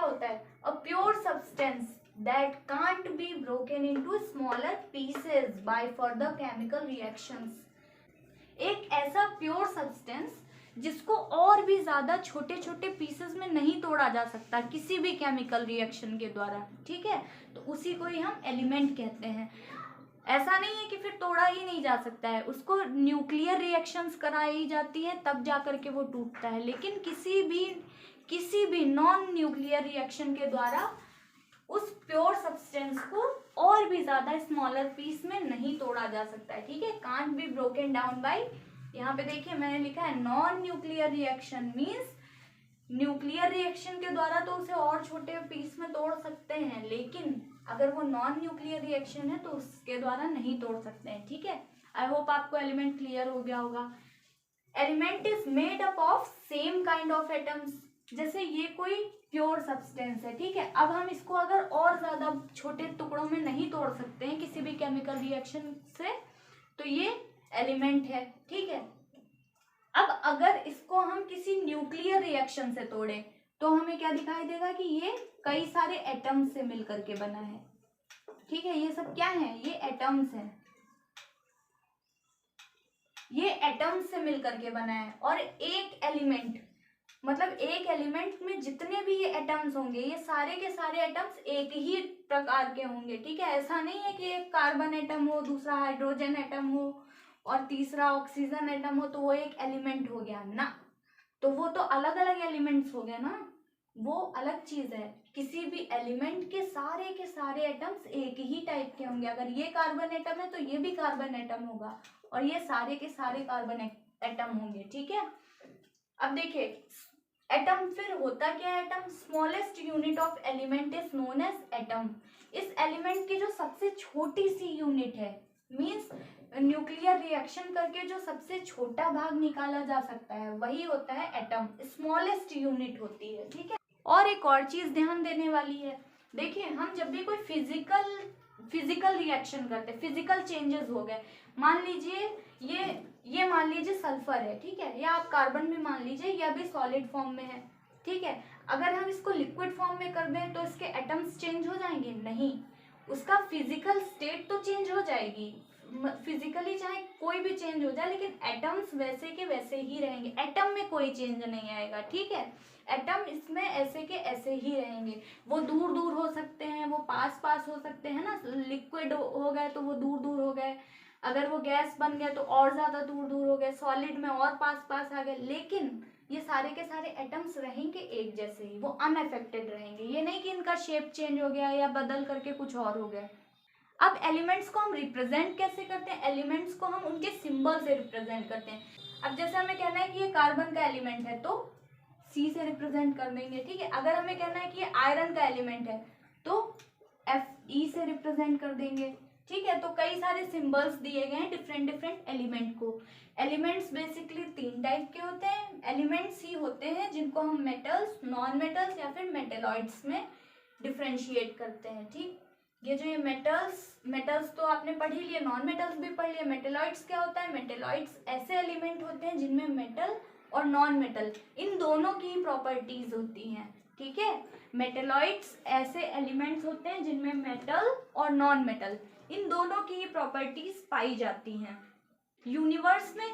होता है? A pure substance that can't be broken into smaller pieces by further chemical reactions. एक ऐसा pure substance जिसको और भी ज्यादा छोटे छोटे पीसेस में नहीं तोड़ा जा सकता किसी भी केमिकल रिएक्शन के द्वारा, ठीक है, तो उसी को ही हम एलिमेंट कहते हैं। ऐसा नहीं है कि फिर तोड़ा ही नहीं जा सकता है, उसको न्यूक्लियर रिएक्शंस कराई जाती है तब जा करके वो टूटता है, लेकिन किसी भी नॉन न्यूक्लियर रिएक्शन के द्वारा उस प्योर सब्सटेंस को और भी ज्यादा स्मॉलर पीस में नहीं तोड़ा जा सकता है, ठीक है। Can't be broken down by, यहाँ पे देखिए मैंने लिखा है non nuclear reaction means nuclear reaction के द्वारा तो उसे और छोटे पीस में तोड़ सकते हैं, लेकिन अगर वो नॉन न्यूक्लियर रिएक्शन है तो उसके द्वारा नहीं तोड़ सकते हैं, ठीक है। आई होप आपको एलिमेंट क्लियर हो गया होगा। Element is made up of same kind of atoms, जैसे ये कोई प्योर सब्सटेंस है, ठीक है। अब हम इसको अगर और ज्यादा छोटे टुकड़ों में नहीं तोड़ सकते हैं किसी भी केमिकल रिएक्शन से, तो ये एलिमेंट है, ठीक है। अब अगर इसको हम किसी न्यूक्लियर रिएक्शन से तोड़े तो हमें क्या दिखाई देगा कि ये कई सारे एटम्स से मिलकर के बना है, ठीक है। ये सब क्या है? ये एटम्स हैं, ये एटम्स से मिलकर के बना है। और एक एलिमेंट मतलब एक एलिमेंट में जितने भी ये एटम्स होंगे ये सारे के सारे एटम्स एक ही प्रकार के होंगे, ठीक है। ऐसा नहीं है कि एक कार्बन एटम हो, दूसरा हाइड्रोजन एटम हो और तीसरा ऑक्सीजन एटम हो तो वो एक एलिमेंट हो गया ना, तो वो तो अलग अलग एलिमेंट्स हो गए ना, वो अलग चीज है। किसी भी एलिमेंट के सारे एटम्स एक ही टाइप के होंगे। अगर ये कार्बन एटम है तो ये भी कार्बन एटम होगा और ये सारे के सारे कार्बन एटम होंगे, ठीक है। अब देखिए एटम फिर होता क्या है? Atom smallest unit of element is known as atom. इस एलिमेंट की जो सबसे छोटी सी यूनिट है, मींस न्यूक्लियर रिएक्शन करके जो सबसे छोटा भाग निकाला जा सकता है वही होता है एटम, स्मॉलेस्ट यूनिट होती है, ठीक है। और एक और चीज ध्यान देने वाली है, देखिए हम जब भी कोई फिजिकल रिएक्शन करते हैं, फिजिकल चेंजेस हो गए, मान लीजिए ये मान लीजिए सल्फर है, ठीक है, या आप कार्बन भी मान लीजिए, यह भी सॉलिड फॉर्म में है, ठीक है। अगर हम इसको लिक्विड फॉर्म में कर दें तो इसके एटम्स चेंज हो जाएंगे? नहीं, उसका फिजिकल स्टेट तो चेंज हो जाएगी, फिजिकली चाहे कोई भी चेंज हो जाए लेकिन एटम्स वैसे के वैसे ही रहेंगे, एटम में कोई चेंज नहीं आएगा, ठीक है। एटम इसमें ऐसे के ऐसे ही रहेंगे, वो दूर दूर हो सकते हैं, वो पास पास हो सकते हैं ना, लिक्विड हो गए तो वो दूर दूर हो गए, अगर वो गैस बन गए तो और ज्यादा दूर दूर हो गए, सॉलिड में और पास पास आ गए, लेकिन ये सारे के सारे एटम्स रहेंगे एक जैसे ही, वो अनअफेक्टेड रहेंगे। ये नहीं कि इनका शेप चेंज हो गया या बदल करके कुछ और हो गया। अब एलिमेंट्स को हम रिप्रेजेंट कैसे करते हैं? एलिमेंट्स को हम उनके सिंबल से रिप्रेजेंट करते हैं। अब जैसे हमें कहना है कि ये कार्बन का एलिमेंट है तो सी से रिप्रेजेंट कर देंगे, ठीक है। अगर हमें कहना है कि ये आयरन का एलिमेंट है तो Fe से रिप्रेजेंट कर देंगे, ठीक है। तो कई सारे सिंबल्स दिए गए हैं डिफरेंट एलिमेंट को। एलिमेंट्स बेसिकली 3 टाइप के होते हैं। एलिमेंट्स ही होते हैं जिनको हम मेटल्स, नॉन मेटल्स या फिर मेटेलॉइड्स में डिफ्रेंशिएट करते हैं, ठीक। ये जो ये मेटल्स तो आपने पढ़ ही लिए, नॉन मेटल्स भी पढ़ लिए। मेटेलॉइड्स क्या होता है? मेटेलॉइड्स ऐसे एलिमेंट होते हैं जिनमें मेटल और नॉन मेटल इन दोनों की प्रॉपर्टीज होती हैं, ठीक है। मेटेलॉइड्स ऐसे एलिमेंट्स होते हैं जिनमें मेटल और नॉन मेटल इन दोनों की प्रॉपर्टीज पाई जाती हैं। यूनिवर्स में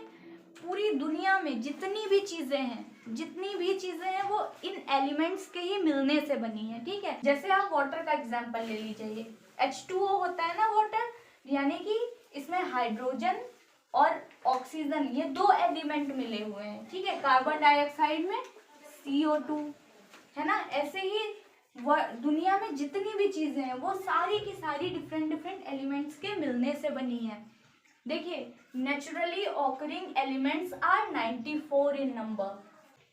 पूरी दुनिया में जितनी भी चीजें हैं वो इन एलिमेंट्स के ही मिलने से बनी है, ठीक है। जैसे आप वाटर का एग्जांपल ले लीजिए, H2O होता है ना वाटर, यानी कि इसमें हाइड्रोजन और ऑक्सीजन ये 2 एलिमेंट मिले हुए हैं, ठीक है। कार्बन डाइऑक्साइड में CO2 है ना। ऐसे ही दुनिया में जितनी भी चीजें हैं वो सारी की सारी डिफरेंट एलिमेंट्स के मिलने से बनी है। देखिए naturally occurring elements are 94 in number.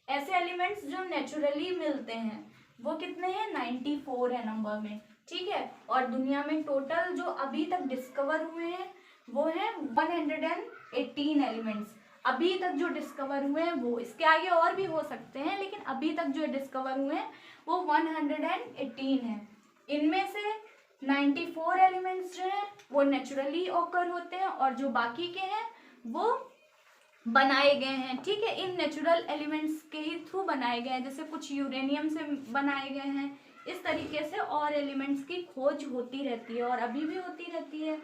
ऐसे एलिमेंट्स जो नेचुरली मिलते हैं वो कितने हैं? 94 है नंबर में, ठीक है। और दुनिया में टोटल जो अभी तक डिस्कवर हुए हैं वो है 118 एलिमेंट्स। अभी तक जो डिस्कवर हुए हैं वो, इसके आगे और भी हो सकते हैं लेकिन अभी तक जो डिस्कवर हुए हैं वो 118 है। इनमें से 94 एलिमेंट्स जो हैं वो नेचुरली ऑकर होते हैं और जो बाकी के हैं वो बनाए गए हैं, ठीक है। इन नेचुरल एलिमेंट्स के ही थ्रू बनाए गए हैं, जैसे कुछ यूरेनियम से बनाए गए हैं, इस तरीके से और एलिमेंट्स की खोज होती रहती है और अभी भी होती रहती है।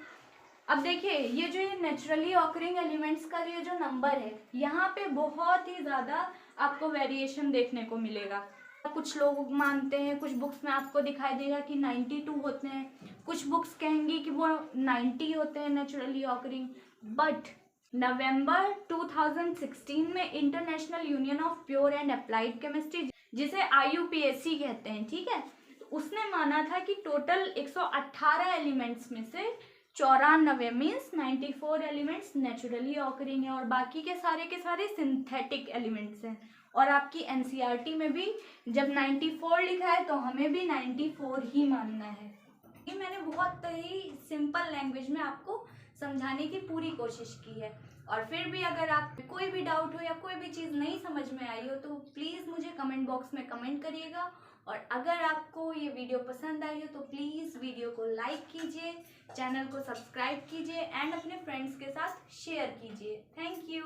अब देखिए ये जो ये नेचुरली ऑकरिंग एलिमेंट्स का ये जो नंबर है, यहाँ पे बहुत ही ज़्यादा आपको वेरिएशन देखने को मिलेगा। कुछ लोग मानते हैं, कुछ बुक्स में आपको दिखाई देगा कि 92 होते हैं, कुछ बुक्स कहेंगी कि वो 90 होते हैं नेचुरली ऑकरिंग। बट नवंबर 2016 में international union of pure and applied chemistry, जिसे IUPAC कहते हैं, ठीक है, तो उसने माना था कि टोटल 118 एलिमेंट्स में से 94 मीन्स 94 एलिमेंट्स नेचुरली ऑकरिंग है और बाकी के सारे सिंथेटिक एलिमेंट्स हैं। और आपकी NCERT में भी जब 94 लिखा है तो हमें भी 94 ही मानना है। ये मैंने बहुत ही सिंपल लैंग्वेज में आपको समझाने की पूरी कोशिश की है। और फिर भी अगर आप कोई भी डाउट हो या कोई भी चीज़ नहीं समझ में आई हो तो प्लीज़ मुझे कमेंट बॉक्स में कमेंट करिएगा। और अगर आपको ये वीडियो पसंद आई हो तो प्लीज़ वीडियो को लाइक कीजिए, चैनल को सब्सक्राइब कीजिए एंड अपने फ्रेंड्स के साथ शेयर कीजिए। Thank you.